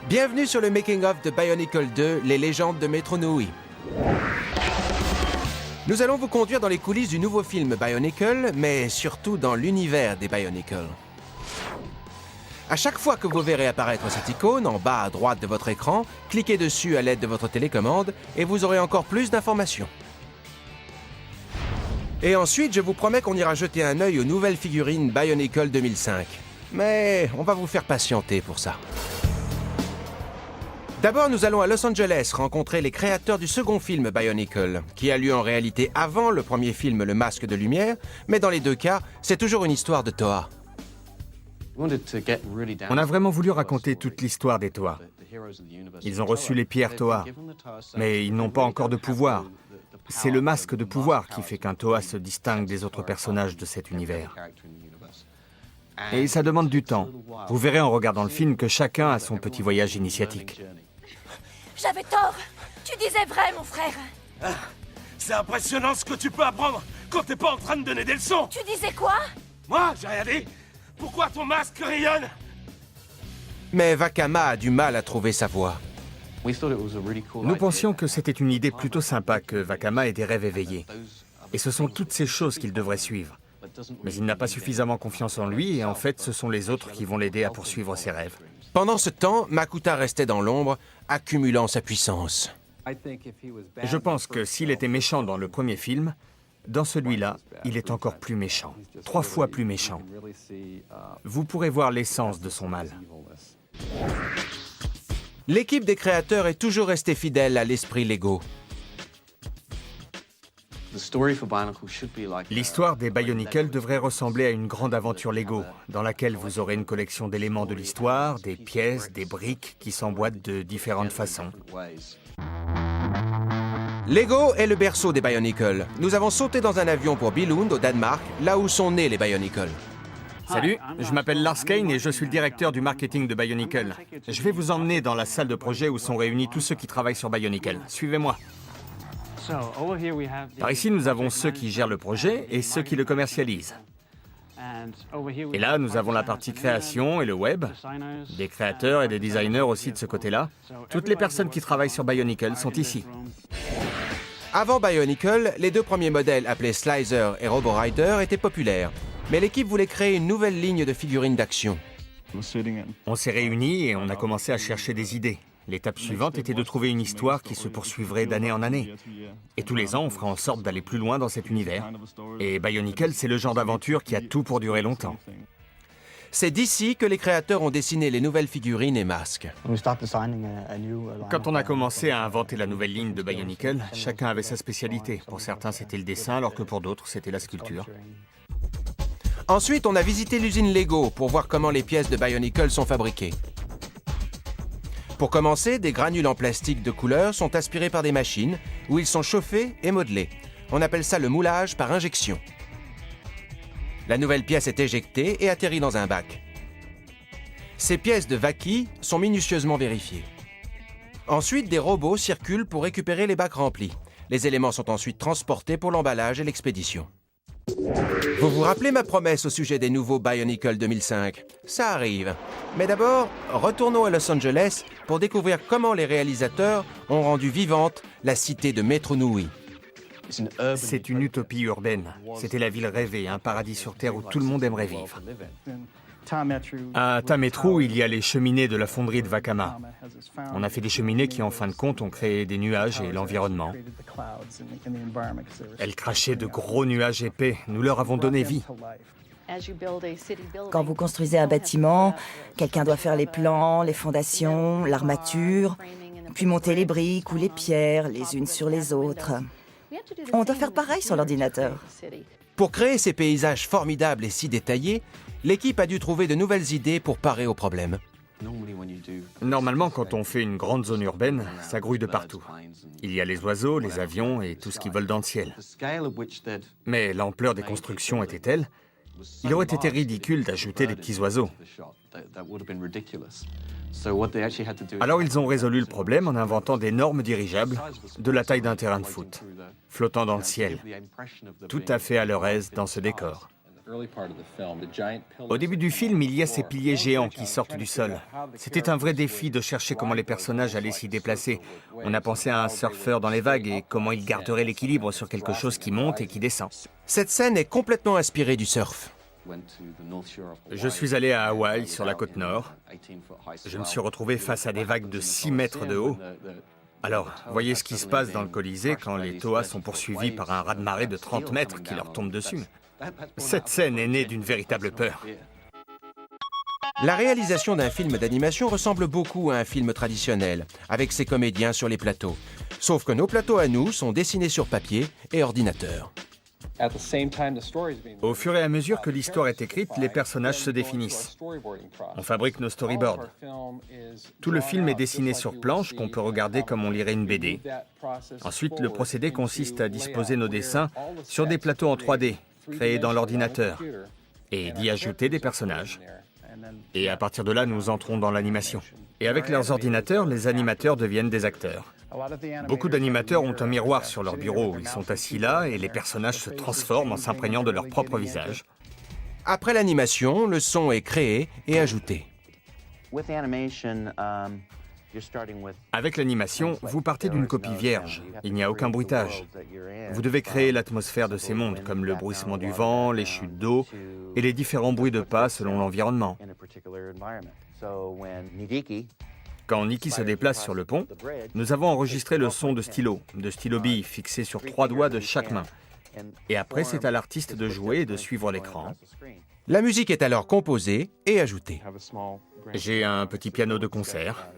Bienvenue sur le making-of de Bionicle 2, les légendes de Metro Nui. Nous allons vous conduire dans les coulisses du nouveau film Bionicle, mais surtout dans l'univers des Bionicle. À chaque fois que vous verrez apparaître cette icône en bas à droite de votre écran, cliquez dessus à l'aide de votre télécommande et vous aurez encore plus d'informations. Et ensuite, je vous promets qu'on ira jeter un œil aux nouvelles figurines Bionicle 2005. Mais on va vous faire patienter pour ça. D'abord, nous allons à Los Angeles rencontrer les créateurs du second film Bionicle, qui a lieu en réalité avant le premier film Le Masque de Lumière, mais dans les deux cas, c'est toujours une histoire de Toa. On a vraiment voulu raconter toute l'histoire des Toa. Ils ont reçu les pierres Toa, mais ils n'ont pas encore de pouvoir. C'est le masque de pouvoir qui fait qu'un Toa se distingue des autres personnages de cet univers. Et ça demande du temps. Vous verrez en regardant le film que chacun a son petit voyage initiatique. J'avais tort. Tu disais vrai, mon frère. C'est impressionnant ce que tu peux apprendre quand t'es pas en train de donner des leçons. Tu disais quoi? Moi, j'ai rien dit. Pourquoi ton masque rayonne? Mais Vakama a du mal à trouver sa voie. Nous pensions que c'était une idée plutôt sympa que Vakama ait des rêves éveillés. Et ce sont toutes ces choses qu'il devrait suivre. Mais il n'a pas suffisamment confiance en lui et en fait, ce sont les autres qui vont l'aider à poursuivre ses rêves. Pendant ce temps, Makuta restait dans l'ombre, accumulant sa puissance. Je pense que s'il était méchant dans le premier film, dans celui-là, il est encore plus méchant. 3 fois plus méchant. Vous pourrez voir l'essence de son mal. L'équipe des créateurs est toujours restée fidèle à l'esprit Lego. L'histoire des Bionicle devrait ressembler à une grande aventure Lego, dans laquelle vous aurez une collection d'éléments de l'histoire, des pièces, des briques qui s'emboîtent de différentes façons. Lego est le berceau des Bionicle. Nous avons sauté dans un avion pour Billund, au Danemark, là où sont nés les Bionicle. Salut, je m'appelle Lars Kane et je suis le directeur du marketing de Bionicle. Je vais vous emmener dans la salle de projet où sont réunis tous ceux qui travaillent sur Bionicle. Suivez-moi. Par ici, nous avons ceux qui gèrent le projet et ceux qui le commercialisent. Et là, nous avons la partie création et le web, des créateurs et des designers aussi de ce côté-là. Toutes les personnes qui travaillent sur Bionicle sont ici. Avant Bionicle, les 2 premiers modèles appelés Slicer et Robo Rider étaient populaires. Mais l'équipe voulait créer une nouvelle ligne de figurines d'action. On s'est réunis et on a commencé à chercher des idées. L'étape suivante était de trouver une histoire qui se poursuivrait d'année en année. Et tous les ans, on fera en sorte d'aller plus loin dans cet univers. Et Bionicle, c'est le genre d'aventure qui a tout pour durer longtemps. C'est d'ici que les créateurs ont dessiné les nouvelles figurines et masques. Quand on a commencé à inventer la nouvelle ligne de Bionicle, chacun avait sa spécialité. Pour certains, c'était le dessin, alors que pour d'autres, c'était la sculpture. Ensuite, on a visité l'usine Lego pour voir comment les pièces de Bionicle sont fabriquées. Pour commencer, des granules en plastique de couleur sont aspirés par des machines où ils sont chauffés et modelés. On appelle ça le moulage par injection. La nouvelle pièce est éjectée et atterrit dans un bac. Ces pièces de Vaki sont minutieusement vérifiées. Ensuite, des robots circulent pour récupérer les bacs remplis. Les éléments sont ensuite transportés pour l'emballage et l'expédition. Vous vous rappelez ma promesse au sujet des nouveaux Bionicle 2005? Ça arrive. Mais d'abord, retournons à Los Angeles pour découvrir comment les réalisateurs ont rendu vivante la cité de Metro Nui. C'est une utopie urbaine. C'était la ville rêvée, un paradis sur Terre où tout le monde aimerait vivre. À Tametru, il y a les cheminées de la fonderie de Vakama. On a fait des cheminées qui, en fin de compte, ont créé des nuages et l'environnement. Elles crachaient de gros nuages épais. Nous leur avons donné vie. Quand vous construisez un bâtiment, quelqu'un doit faire les plans, les fondations, l'armature, puis monter les briques ou les pierres les unes sur les autres. On doit faire pareil sur l'ordinateur. Pour créer ces paysages formidables et si détaillés, l'équipe a dû trouver de nouvelles idées pour parer aux problèmes. Normalement, quand on fait une grande zone urbaine, ça grouille de partout. Il y a les oiseaux, les avions et tout ce qui vole dans le ciel. Mais l'ampleur des constructions était telle, il aurait été ridicule d'ajouter des petits oiseaux. Alors ils ont résolu le problème en inventant d'énormes dirigeables de la taille d'un terrain de foot, flottant dans le ciel, tout à fait à leur aise dans ce décor. Au début du film, il y a ces piliers géants qui sortent du sol. C'était un vrai défi de chercher comment les personnages allaient s'y déplacer. On a pensé à un surfeur dans les vagues et comment il garderait l'équilibre sur quelque chose qui monte et qui descend. Cette scène est complètement inspirée du surf. Je suis allé à Hawaï, sur la côte nord. Je me suis retrouvé face à des vagues de 6 mètres de haut. Alors, voyez ce qui se passe dans le Colisée quand les Toa sont poursuivis par un raz-de-marée de 30 mètres qui leur tombe dessus. Cette scène est née d'une véritable peur. La réalisation d'un film d'animation ressemble beaucoup à un film traditionnel, avec ses comédiens sur les plateaux. Sauf que nos plateaux à nous sont dessinés sur papier et ordinateur. Au fur et à mesure que l'histoire est écrite, les personnages se définissent. On fabrique nos storyboards. Tout le film est dessiné sur planche qu'on peut regarder comme on lirait une BD. Ensuite, le procédé consiste à disposer nos dessins sur des plateaux en 3D, créés dans l'ordinateur, et d'y ajouter des personnages. Et à partir de là, nous entrons dans l'animation. Et avec leurs ordinateurs, les animateurs deviennent des acteurs. Beaucoup d'animateurs ont un miroir sur leur bureau. Ils sont assis là et les personnages se transforment en s'imprégnant de leur propre visage. Après l'animation, le son est créé et ajouté. Avec l'animation, vous partez d'une copie vierge. Il n'y a aucun bruitage. Vous devez créer l'atmosphère de ces mondes, comme le bruissement du vent, les chutes d'eau et les différents bruits de pas selon l'environnement. Quand Nikki se déplace sur le pont, nous avons enregistré le son de stylo-billes fixé sur 3 doigts de chaque main. Et après, c'est à l'artiste de jouer et de suivre l'écran. La musique est alors composée et ajoutée. J'ai un petit piano de concert.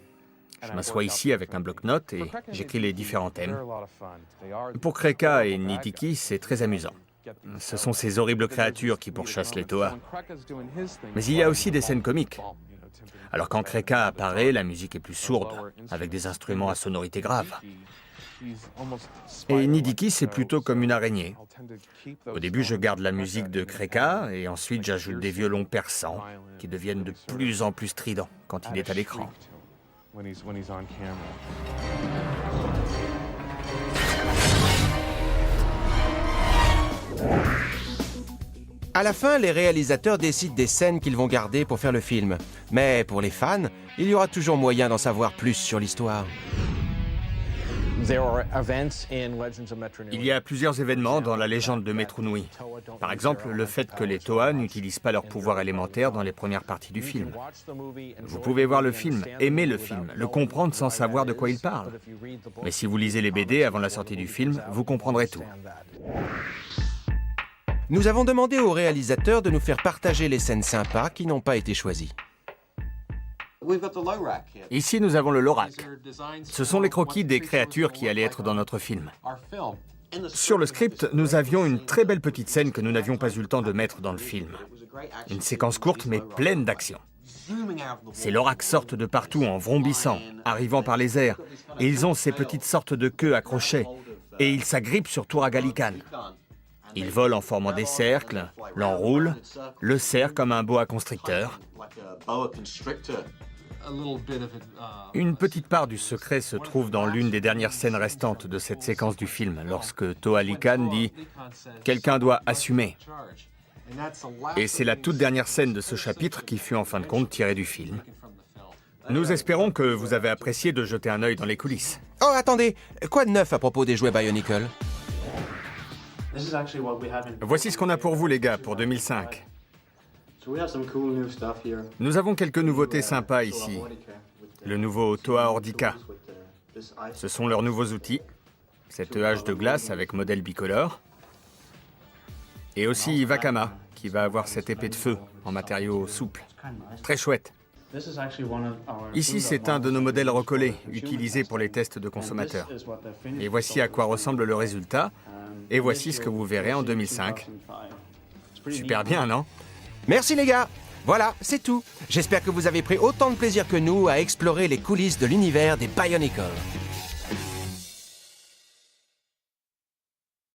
Je m'assois ici avec un bloc-notes et j'écris les différents thèmes. Pour Kreka et Nitiki, c'est très amusant. Ce sont ces horribles créatures qui pourchassent les Toa. Mais il y a aussi des scènes comiques. Alors quand Kreka apparaît, la musique est plus sourde, avec des instruments à sonorité grave. Et Nidiki, c'est plutôt comme une araignée. Au début, je garde la musique de Kreka, et ensuite j'ajoute des violons perçants, qui deviennent de plus en plus stridents quand il est à l'écran. À la fin, les réalisateurs décident des scènes qu'ils vont garder pour faire le film. Mais pour les fans, il y aura toujours moyen d'en savoir plus sur l'histoire. Il y a plusieurs événements dans la légende de Metru Nui. Par exemple, le fait que les Toa n'utilisent pas leur pouvoir élémentaire dans les premières parties du film. Vous pouvez voir le film, aimer le film, le comprendre sans savoir de quoi il parle. Mais si vous lisez les BD avant la sortie du film, vous comprendrez tout. Nous avons demandé aux réalisateurs de nous faire partager les scènes sympas qui n'ont pas été choisies. Ici, nous avons le Lorak. Ce sont les croquis des créatures qui allaient être dans notre film. Sur le script, nous avions une très belle petite scène que nous n'avions pas eu le temps de mettre dans le film. Une séquence courte mais pleine d'action. Ces Loraks sortent de partout en vrombissant, arrivant par les airs, et ils ont ces petites sortes de queues à crochets, et ils s'agrippent sur Turagalikan. Ils volent en formant des cercles, l'enroulent, le serrent comme un boa constricteur. Une petite part du secret se trouve dans l'une des dernières scènes restantes de cette séquence du film, lorsque Toa Likan dit « Quelqu'un doit assumer ». Et c'est la toute dernière scène de ce chapitre qui fut en fin de compte tirée du film. Nous espérons que vous avez apprécié de jeter un œil dans les coulisses. Oh, attendez! Quoi de neuf à propos des jouets Bionicle? Voici ce qu'on a pour vous, les gars, pour 2005. Nous avons quelques nouveautés sympas ici. Le nouveau Toa Ordica. Ce sont leurs nouveaux outils. Cette hache de glace avec modèle bicolore. Et aussi Vakama, qui va avoir cette épée de feu en matériaux souples. Très chouette. Ici, c'est un de nos modèles recollés, utilisés pour les tests de consommateurs. Et voici à quoi ressemble le résultat. Et voici ce que vous verrez en 2005. Super bien, non? Merci les gars! Voilà, c'est tout. J'espère que vous avez pris autant de plaisir que nous à explorer les coulisses de l'univers des Bionicle.